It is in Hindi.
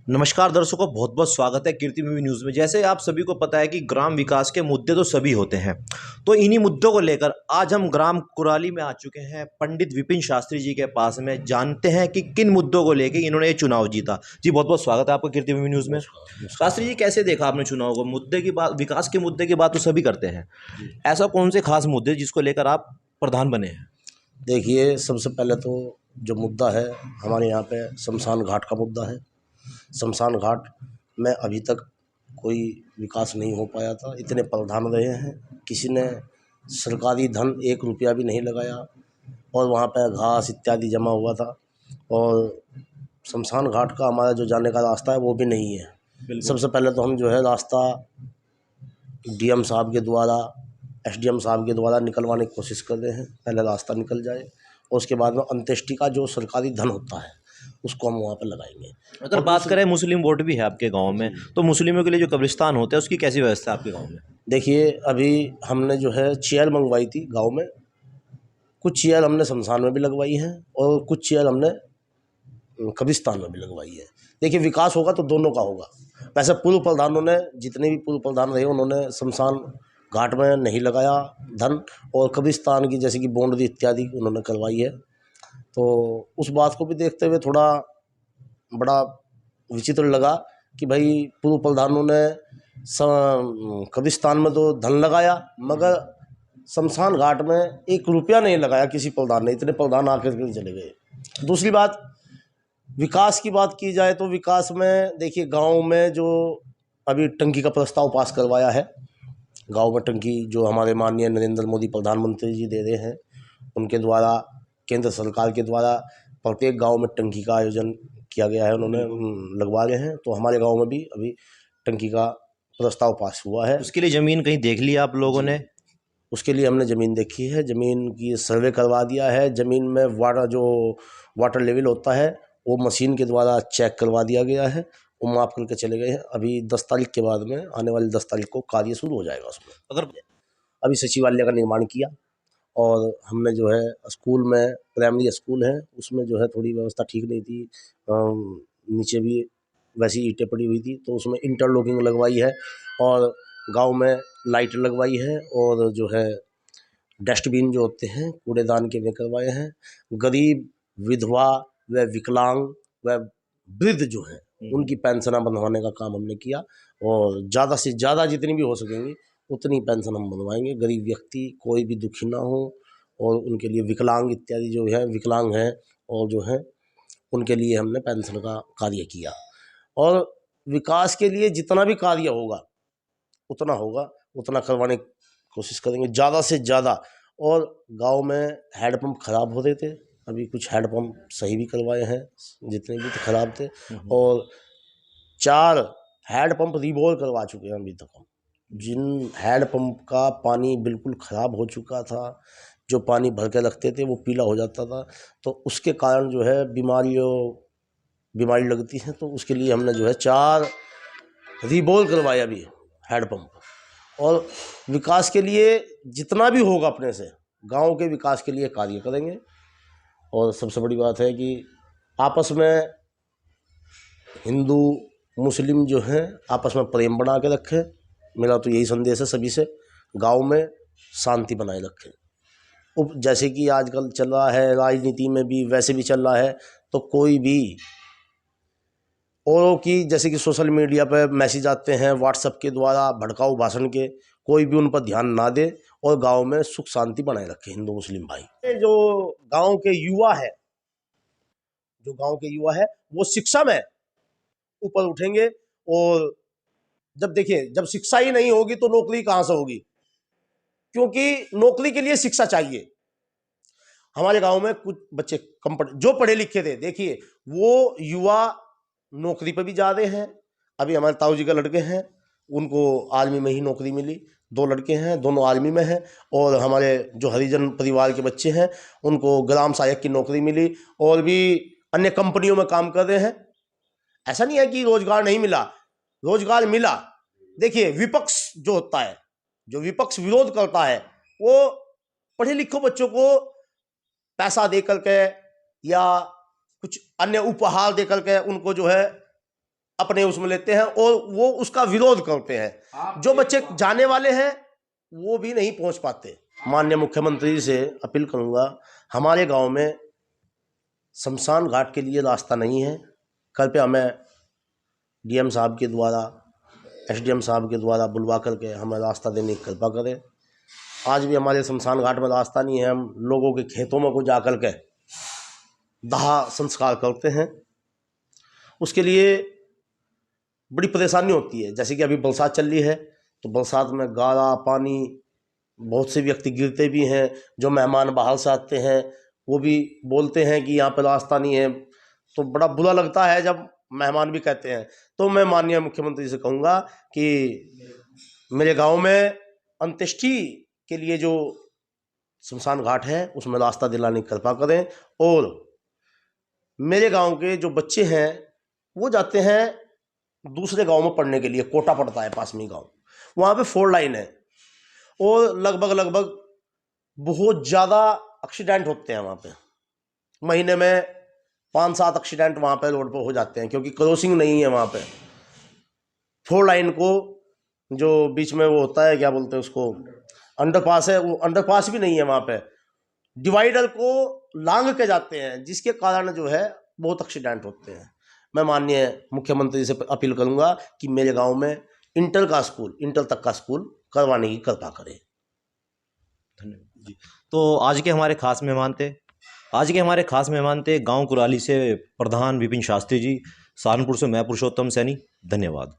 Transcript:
नमस्कार दर्शकों, बहुत बहुत स्वागत है कीर्ति मूवी न्यूज़ में। जैसे आप सभी को पता है कि ग्राम विकास के मुद्दे तो सभी होते हैं, तो इन्हीं मुद्दों को लेकर आज हम ग्राम कुराली में आ चुके हैं पंडित विपिन शास्त्री जी के पास में। जानते हैं कि किन मुद्दों को लेकर इन्होंने ये चुनाव जीता। जी बहुत बहुत स्वागत है आपका कीर्ति मूवी न्यूज़ में। शास्त्री जी, कैसे देखा आपने चुनाव को? मुद्दे की बात, विकास के मुद्दे की बात तो सभी करते हैं, ऐसा कौन से खास मुद्दे जिसको लेकर आप प्रधान बने हैं? देखिए, सबसे पहले तो जो मुद्दा है हमारे यहाँ पे शमशान घाट का मुद्दा है। शमशान घाट में अभी तक कोई विकास नहीं हो पाया था। इतने प्रावधान रहे हैं, किसी ने सरकारी धन 1 रुपया भी नहीं लगाया और वहाँ पे घास इत्यादि जमा हुआ था। और शमशान घाट का हमारा जो जाने का रास्ता है वो भी नहीं है। सबसे पहले तो हम जो है रास्ता डीएम साहब के द्वारा, एसडीएम साहब के द्वारा निकलवाने की कोशिश कर रहे हैं। पहले रास्ता निकल जाए और उसके बाद में अंत्येष्टि का जो सरकारी धन होता है उसको हम वहाँ पर लगाएंगे। अगर बात करें, मुस्लिम वोट भी है आपके गांव में, तो मुस्लिमों के लिए जो कब्रिस्तान होते हैं उसकी कैसी व्यवस्था है आपके गांव में? देखिए, अभी हमने जो है चेयर मंगवाई थी गांव में। कुछ चेयर हमने शमशान में भी लगवाई हैं और कुछ चेयर हमने कब्रिस्तान में भी लगवाई है। देखिए, विकास होगा तो दोनों का होगा। वैसे पूर्व प्रधानों ने, जितने भी पूर्व प्रधान रहे, उन्होंने शमशान घाट में नहीं लगाया धन, और कब्रिस्तान की जैसे कि बाउंड्री इत्यादि उन्होंने करवाई है। तो उस बात को भी देखते हुए थोड़ा बड़ा विचित्र लगा कि भाई पूर्व प्रधानों ने कब्रिस्तान में तो धन लगाया मगर शमशान घाट में 1 रुपया नहीं लगाया किसी प्रधान ने। इतने प्रधान आकर के चले गए। दूसरी बात, विकास की बात की जाए तो विकास में देखिए, गांव में जो अभी टंकी का प्रस्ताव पास करवाया है, गांव में टंकी जो हमारे माननीय नरेंद्र मोदी प्रधानमंत्री जी दे रहे हैं, उनके द्वारा, केंद्र सरकार के द्वारा प्रत्येक गांव में टंकी का आयोजन किया गया है। उन्होंने लगवा रहे हैं। तो हमारे गांव में भी अभी टंकी का प्रस्ताव पास हुआ है। उसके लिए ज़मीन कहीं देख लिया आप लोगों ने? उसके लिए हमने ज़मीन देखी है, ज़मीन की सर्वे करवा दिया है। ज़मीन में वाटर लेवल होता है वो मशीन के द्वारा चेक करवा दिया गया है। वो माप करके चले गए हैं। अभी 10 तारीख के बाद में, आने वाली 10 तारीख को कार्य शुरू हो जाएगा उसमें। अगर अभी सचिवालय का निर्माण किया और हमने जो है स्कूल में, प्राइमरी स्कूल है उसमें जो है थोड़ी व्यवस्था ठीक नहीं थी। नीचे भी वैसी ईंटें पड़ी हुई थी, तो उसमें इंटरलॉकिंग लगवाई है और गांव में लाइट लगवाई है और जो है डस्टबिन जो होते हैं कूड़ेदान के वे करवाए हैं। गरीब, विधवा व विकलांग व वृद्ध जो हैं उनकी पेंशन बनवाने का काम हमने किया और ज़्यादा से ज़्यादा जितनी भी हो सकेंगी उतनी पेंशन हम बनवाएंगे। गरीब व्यक्ति कोई भी दुखी ना हो, और उनके लिए विकलांग इत्यादि जो है, विकलांग हैं और जो है उनके लिए हमने पेंशन का कार्य किया। और विकास के लिए जितना भी कार्य होगा उतना करवाने की कोशिश करेंगे ज़्यादा से ज़्यादा। और गांव में हैंडपम्प ख़राब हो रहे थे, अभी कुछ हैंडपम्प सही भी करवाए हैं, जितने भी तो ख़राब थे। और 4 हैंडपम्प रिवॉल्व करवा चुके हैं अभी तक हम। जिन हैंडपम्प का पानी बिल्कुल ख़राब हो चुका था, जो पानी भर के रखते थे वो पीला हो जाता था, तो उसके कारण जो है बीमारी लगती है। तो उसके लिए हमने जो है 4 रिवॉल्व करवाया अभी हैंडपम्प। और विकास के लिए जितना भी होगा अपने से, गांव के विकास के लिए कार्य करेंगे। और सबसे बड़ी बात है कि आपस में हिंदू मुस्लिम जो हैं आपस में प्रेम बना के रखें। मेरा तो यही संदेश है सभी से, गांव में शांति बनाए रखें। जैसे कि आजकल चल रहा है राजनीति में भी, वैसे भी चल रहा है, तो कोई भी औरों की, जैसे कि सोशल मीडिया पर मैसेज आते हैं व्हाट्सएप के द्वारा भड़काऊ भाषण के, कोई भी उन पर ध्यान ना दे और गांव में सुख शांति बनाए रखे हिंदू मुस्लिम भाई। जो गांव के युवा है, वो शिक्षा में ऊपर उठेंगे। और जब देखिए, जब शिक्षा ही नहीं होगी तो नौकरी कहां से होगी, क्योंकि नौकरी के लिए शिक्षा चाहिए। हमारे गांव में कुछ बच्चे जो पढ़े लिखे थे, देखिए वो युवा नौकरी पर भी जा रहे हैं। अभी हमारे ताऊ जी का लड़के हैं, उनको आर्मी में ही नौकरी मिली। 2 लड़के हैं, दोनों आर्मी में हैं। और हमारे जो हरिजन परिवार के बच्चे हैं उनको ग्राम सहायक की नौकरी मिली और भी अन्य कंपनियों में काम कर रहे हैं। ऐसा नहीं है कि रोजगार नहीं मिला, रोजगार मिला। देखिए, विपक्ष जो होता है, जो विपक्ष विरोध करता है, वो पढ़े लिखे बच्चों को पैसा दे करके या कुछ अन्य उपहार दे करके उनको जो है अपने उसमें लेते हैं और वो उसका विरोध करते हैं। जो बच्चे जाने वाले हैं वो भी नहीं पहुंच पाते। माननीय मुख्यमंत्री से अपील करूंगा, हमारे गांव में शमशान घाट के लिए रास्ता नहीं है। कृपया हमें डीएम साहब के द्वारा, एसडीएम साहब के द्वारा बुलवा करके हमें रास्ता देने की कृपा करें। आज भी हमारे शमशान घाट में रास्ता नहीं है। हम लोगों के खेतों में को जा कर के दाह संस्कार करते हैं, उसके लिए बड़ी परेशानी होती है। जैसे कि अभी बरसात चल रही है तो बरसात में गारा पानी, बहुत से व्यक्ति गिरते भी हैं। जो मेहमान बाहर से आते हैं वो भी बोलते हैं कि यहाँ पर रास्ता नहीं है, तो बड़ा बुरा लगता है जब मेहमान भी कहते हैं। तो मैं माननीय मुख्यमंत्री से कहूँगा कि मेरे गांव में अंत्येष्टि के लिए जो शमशान घाट है उसमें रास्ता दिलाने की कृपा करें। और मेरे गांव के जो बच्चे हैं वो जाते हैं दूसरे गांव में पढ़ने के लिए। कोटा पड़ता है पास में गांव, वहाँ पे 4 लाइन है और लगभग बहुत ज़्यादा एक्सीडेंट होते हैं वहाँ पे। महीने में 5-7 एक्सीडेंट वहाँ पे रोड पर हो जाते हैं, क्योंकि क्रॉसिंग नहीं है वहाँ पे। 4 लाइन को जो बीच में वो होता है, क्या बोलते हैं उसको, अंडरपास है, वो अंडरपास भी नहीं है वहाँ पे। डिवाइडर को लांघ के जाते हैं, जिसके कारण जो है बहुत एक्सीडेंट होते हैं। मैं माननीय मुख्यमंत्री से अपील करूंगा कि मेरे गांव में इंटर तक का स्कूल करवाने की कृपा करें। धन्यवाद जी। तो आज के हमारे खास मेहमान थे गांव कुराली से प्रधान विपिन शास्त्री जी, सहारनपुर से मैं पुरुषोत्तम सैनी। धन्यवाद।